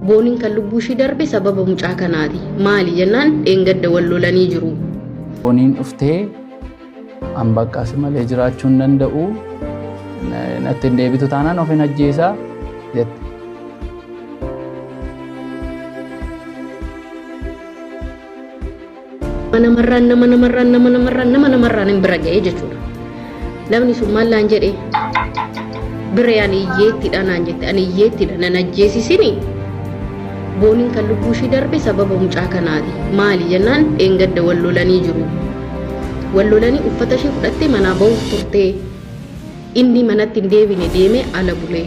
Booniin kan lubbuu ishii darbe sababa mucaa kanaati. Maali jennaan dheengadda wal lolanii jiru. Booniin dhuftee ambaqaas malee jiraachuu hin danda'u. Natti hin deebitu taanaan of hin ajjeesaa jette. Namarraan hin bira ga'ee jechuudha. Namni sun maallaan jedhee bira ani iyyeettidha naan jette. Ani iyyeettidha nan ajjeesisini. Booniin kan lubbuu ishii darbe sababa mucaa kanaati. Maali jennaan dheengadda wal lolanii jiru. Wal lolanii uffata ishee fudhattee manaa ba'uuf turtee inni manatti hin deebine deemee ala bulee.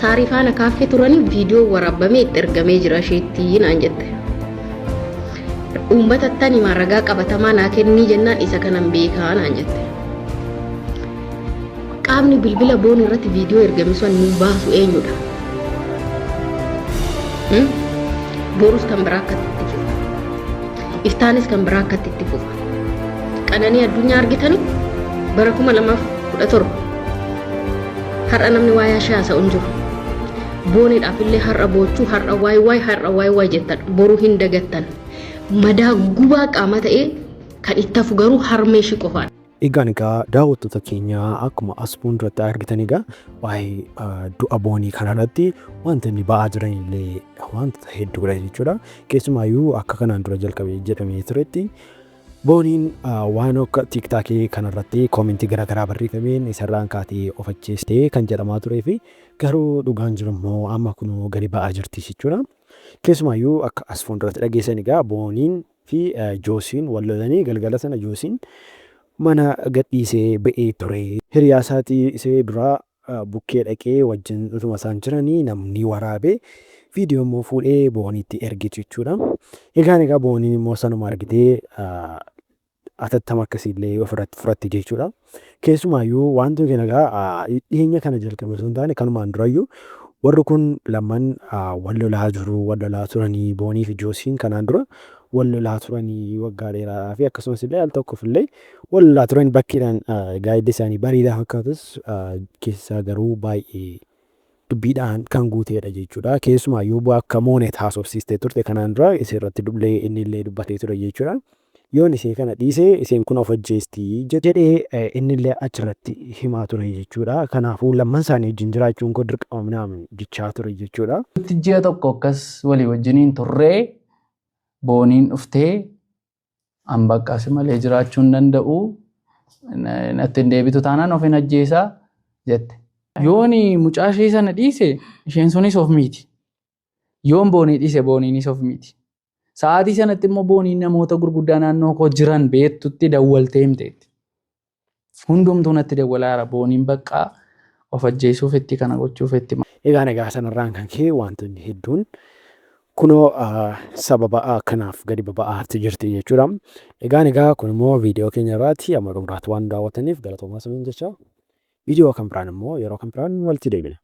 Saarii faana kaaffee turanii viidiyoo waraabamee itti ergamee jira isheetti naan jette. Uummata tani ragaa qabatamaa naa kennii jennaan isa kanan beekaa naan jette. Qaamni bilbila Boonii irratti viidiyoo ergame sun nu baasu eenyudha? Borus kan biraa akkatti itti fufa. Iftaanis kan biraa akkatti itti fufa. Qananii addunyaa argitanii bara 2017 har'a namni waa'ee shaasa hin jiru. Booniidhaaf illee har'a boochuu har'a waay jettan boruu hin dagattan. Madaa gubaa qaama ta'ee kan itti hafu garuu harmee ishii qofaadha. Egaan egaa daawwattoota keenya akkuma as fuulduratti argitan egaa waa'ee du'a Boonii kanarratti wanta inni ba'aa jiran illee wanta hedduudha jechuudha. Keessumaayyuu akka kanaan dura jalqabee jedhamee turetti Booniin waan akka tiiktaakii kanarratti koomentii garaagaraa barreeffameen isarraan kaatee of ajjeestee kan jedhamaa turee fi garuu dhugaan jiru immoo amma kunoo gadi ba'aa jirti jechuudha. Keessumaayyuu akka as fuulduratti dhageessan egaa Booniin fi Josy'n wal lolanii galgala sana Josy'n mana gadhiisee ba'ee ture. Hiriyaa isaatii isee biraa bukkee dhaqee wajjin utuma isaan jiranii namni waraabee viidiyoo immoo fuudhee Booniitti ergitu jechuudha. Egaa Booniin immoo sanuma argitee atattama akkasiillee ofirratti fudhatti jechuudha. Keessumaayyuu wanti kun egaa dhiyeenya kana jalqabe osoo hin taane kanumaan durayyuu warri kun lamaan wal lolaa jiru, wal lolaa turanii Boonii fi Josy'n kanaan dura wal lolaa turanii waggaa dheeraa fi akkasumas illee al tokkoof illee wal lolaa turanii bakkeedhaan gaayidda isaanii bareedaa fakkaatus keessa garuu baay'ee dubbiidhaan kan guuteedha jechuudha. Keessumaayyuu akka moonet haasofsiistee turte kanaan dura isee irratti dublee inni illee dubbatee ture jechuudha. Yoon isee kana dhiisee iseen kun of ajjeestii jedhee inni illee achirratti himaa ture jechuudha. Kanaafuu lamman isaanii wajjin jiraachuun koo dirqama jechaa ture jechuudha. Ji'a tokko akkas walii wajjiniin turree Booniin dhuftee ambaqaas malee jiraachuu hin danda'u. Natti hin deebitu taanaan of hin ajjeesaa jette. Yoon mucaa ishee sana dhiise isheen sunis of miiti. Yoon Boonii dhiise Booniinis of miiti. Sa'aatii sanatti immoo Booniin namoota gurguddaa naannoo koo jiran beektutti dawwaltee himteetti. Hundumtuu natti dawwalaara Booniin baqqaa of ajjeesuuf itti kana gochuuf itti. Egaa sanarraan kan ka'e wantoonni hedduun kunoo sababa kanaaf gadi baba'aatti jirti jechuudha. Egaa kun immoo viidiyoo keenya irratti amma dhumraatti waan daawwataniif galatoomaa saniin jecha viidiyoo kan biraan immoo yeroo kan biraan walitti deebina.